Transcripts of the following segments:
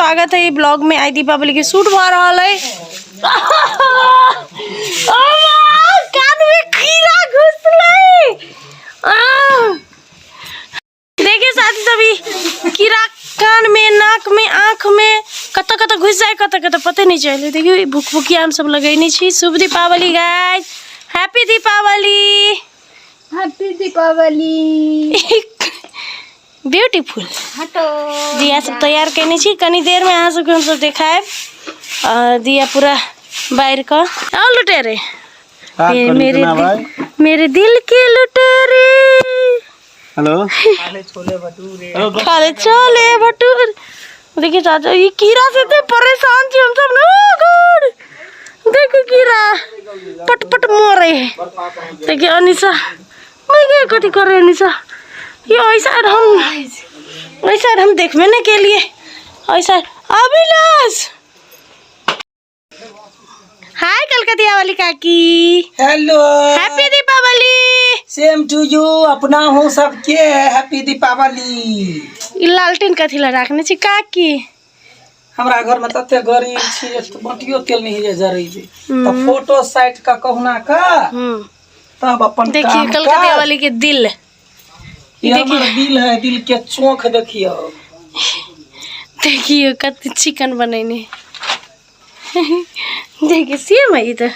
स्वागत है ब्लॉग में। आई दीपावली के शूट हो रहा है। कान में कीड़ा घुसले। देखिए साथी सभी, कीड़ा कान में, नाक में, आँख में कत कत घुस जाए, कत कत पते नहीं चले। देखिए भुकभुकिया हम सब लगैनी छी। शुभ Deepawali guys, happy Deepawali, happy Deepawali. Beautiful. दिया सब तैयार करनी छी। कनी देर में अहाँ सबके हम सब देखाएब। दिया पूरा बाहर का आओ लुटेरे, मेरे दिल के लुटेरे। हेलो, खाले छोले भटूरे। देखिए चाचा, ये कीड़ा से तो परेशान छी हम सब ना। देखो कीड़ा पट पट मोरे। देखिए अनिशा, मैं कथी कर रहे अनिशा, ये ऐसा हम देखने के लिए ऐसा। अभिलाष, हाय कलकतिया वाली काकी। Hello, happy Deepawali. Same to you. अपना हो सबके हैप्पी दीपावली। लालटेन कथी ला रखने छी काकी? हमरा घर में तते गरीब छी तो बटियो तेल नहीं है जरी जी। तो फोटो साइट का कहना का तब अपन देखिए कलकतिया वाली के दिल। ये हमारा दिल है, दिल के चोंख देखियो। देखिए कत चिकन बनेने। देखिए सेम है इधर।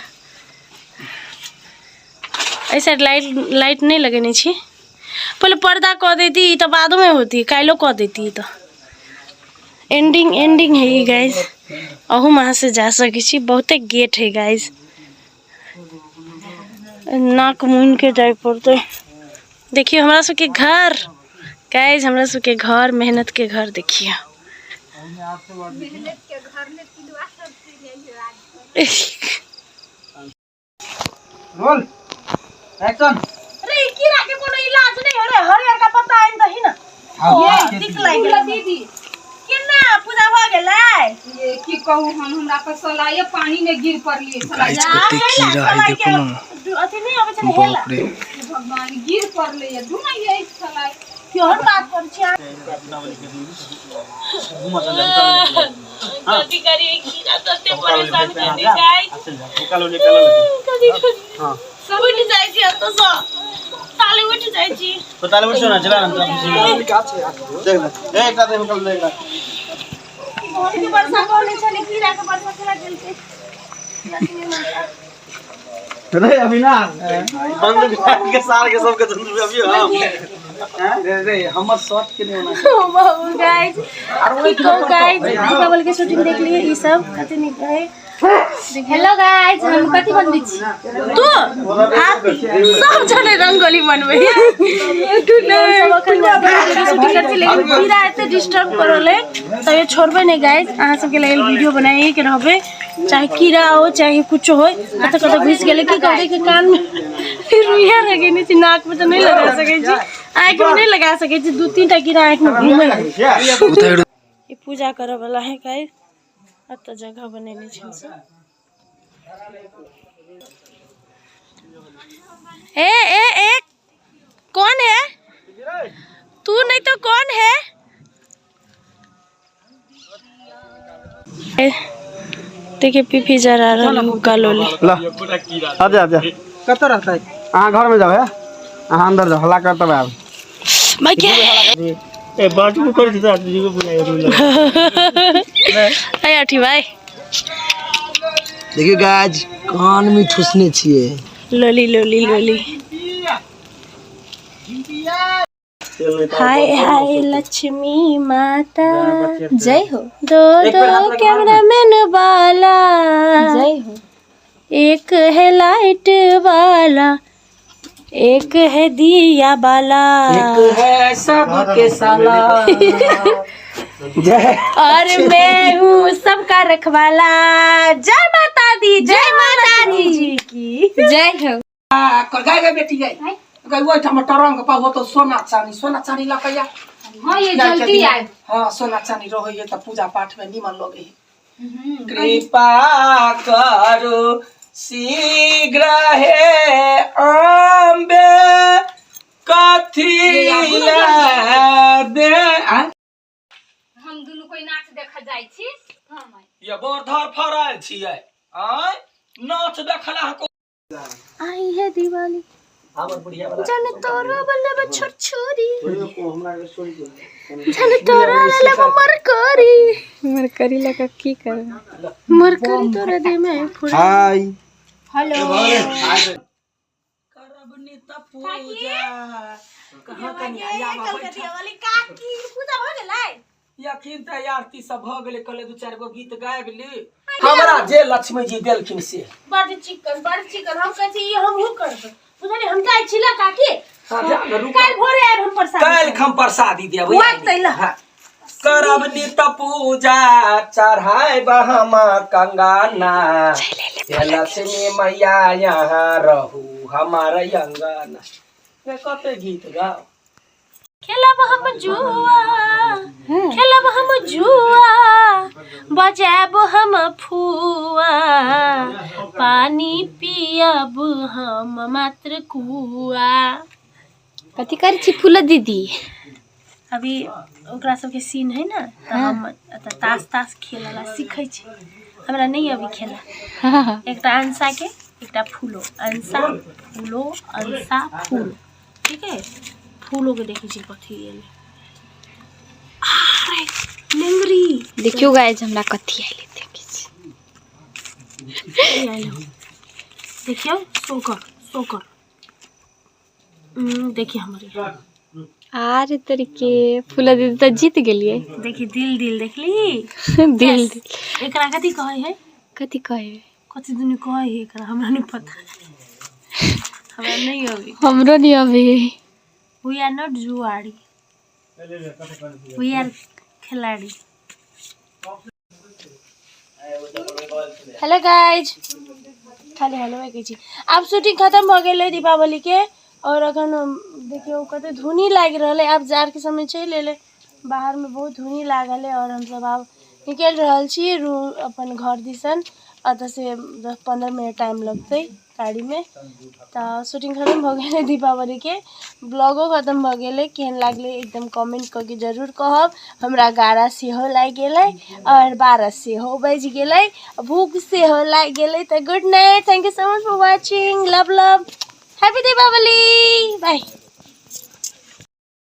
ऐसा लाइट नहीं लगेनी छी। पहले पर्दा कह देती तो बाद में होती, कालो कह देती तो एंडिंग है ये गाइस। अहू वहाँ से जा सके छी। बहुते गेट है गाइस, नाक मुन के जाए पड़ते। देखिए हमरा सबके घर गाइस, हमरा सबके घर, मेहनत के घर। देखिए रोल एक्शन। अरे कीड़ा के कोनो इलाज नहीं हो रे। हरियर का पत्ता आइन दही ना। ये दिख लाग दीदी किन्ना पूजा हो गेलै। ये की कहूं हमरा पर सलाये पानी में गिर पड़लिए। गाइस कते कीड़ा है देखो ना। अथी नहीं आबै छै हेला। बाप रे, भगवान गिर पड़ले ये दुना ये सलाय क्यों बात कर छी? कथी करिए, कीड़ा तते परेशान कर दे गाइस। निकालो हां सब उठ जाय छी तो सो ताले उठ जाय छी। तो ताले उठ ना चला ना देख ले एक साथ निकल लेगा। मोर के वर्षा कोने चले, कीड़ा के वर्षा चला गेलते। अरे अभी ना बंद के सार के सब के धुन अभी हम रे हमर शॉट के नहीं होना। ओ बाबू गाइस, गाइस दीपावली के शूटिंग देख लिए। ई सब कते निक है। हेलो गाइस, हम कथि बनबै छी? तू सब जने रंगोली बनबै। सब अखन शूटिंग करते, लेकिन कीड़ा एते डिस्टर्ब करले तो ये छोड़बे नहीं गाइस। अहाँ सबके लिए वीडियो बनाए के रहबे, चाहे कीड़ा हो चाहे कुछ हो। कत कत घुस गेले की कहै के कान में रुइया लगे नहीं, नाक में तो नहीं लगा सके छी, आँख में नहीं लगा सके छी। दू तीन टा कीड़ा आँख में घूमे। ये पूजा करे वाला है गाइस। अत जगह बनेने छै सब। ए कौन है? तू नहीं तो कौन है? देखिए पीपी जरा रहा हुक्का लोले। आजा कत रहता है? अहाँ घर में जाओ है, अहाँ अंदर जाओ, हल्ला करता है अब भाई क्या ए बाटू कर दीदा जी को बुलाए रोल। ए अठी भाई देखियो गाइस कान में ठुसने छिए। लोली लोली लोली। हाय हाय लक्ष्मी माता जय हो। दो कैमरामैन वाला जय हो। एक है लाइट वाला, एक है दिया वाला, एक है सबके साला। जय और मैं हूँ सबका रखवाला। जय माता दी, जय माता दी जी की जय हो। कर गाय बेटी गई गई वो टमाटर रंग पा हो तो सोना चांदी लकैया। हां ये जल्दी आए। हां सोना चांदी रहो ये तो पूजा पाठ में निमन लोगे। कृपा करो शीघ्र है अम्बे कथी दे। हम दोनों कोई नाच देख जाइ छी हां माय ये बोरधर फराल छियै आय नाच देखला को आई है दिवाली हमर बुढ़िया वाला जाने तोरा बल्ले में छोरी जाने तोरा ले मरकरी लगा की कर मरकरी तोरा दे में हाय हेलो करबनी त पूजा कहां कनी आया दिवाली काकी पूजा भ गेलै यखिन त आरती सब भ गेलै कले दू चार गो गीत गाय गेली हमरा जे लक्ष्मी जी देलखिन से बड़ चिकन हम कहै छी हमहु करब बुझली हम जाइ छी ला काकी काल भोरे आब हम प्रसाद काल हम प्रसादी देबै करबनी त पूजा चढ़ाई बहमा कंगाना लक्ष्मी मैया यहाँ रहू हमारा अंगना ये कते गीत गाओ खेलब हम जुआ बजाब हम फुआ पानी पियब हम मात्र कुआ कथी कर छी फूल दीदी अभी ओकरा सबके सीन है ना त हम ताश खेलला सीखै छी हमरा नहीं अभी खेला एकटा अंसा के एकटा फूलो अंसा फूल ठीक है फूलों के देखी छी कथी एले लेंगरी देखियो गाइस हमरा कथी आइले देखी छी देखियो सोकर देखिए हमारे आरे तरीके फूला दीदी तो जीत गेलिए देखी दिल देखली दिल एकरा कथी कहै है कथी दुनी कहै है एकरा हमरा नहीं पता हमरा नहीं अभी हमरो नहीं अभी We are not जुआड़ी we are खिलाड़ी हेलो गाइज खाली हेलो है छी अब शूटिंग खत्म हो गेलै दीपावली के और अखन देखियो कते धुनी लाग रहले अब जार के समय चल एले बाहर में बहुत धुनी लागल है और हम सब अब निकल रहल छी रूम अपन घर दिसन अत से 10-15 मिनट टाइम लगते गाड़ी में तो शूटिंग खत्म हो गए दीपावली के ब्लॉगो खत्म हो गए केहन लागले एकदम कमेंट करके जरूर कहब हमरा 11 सेहो लाग गेलै और 12 सेहो बज गेलै भूख सेहो लाग गेलै तो good night thank you so much for watching love happy Deepawali bye.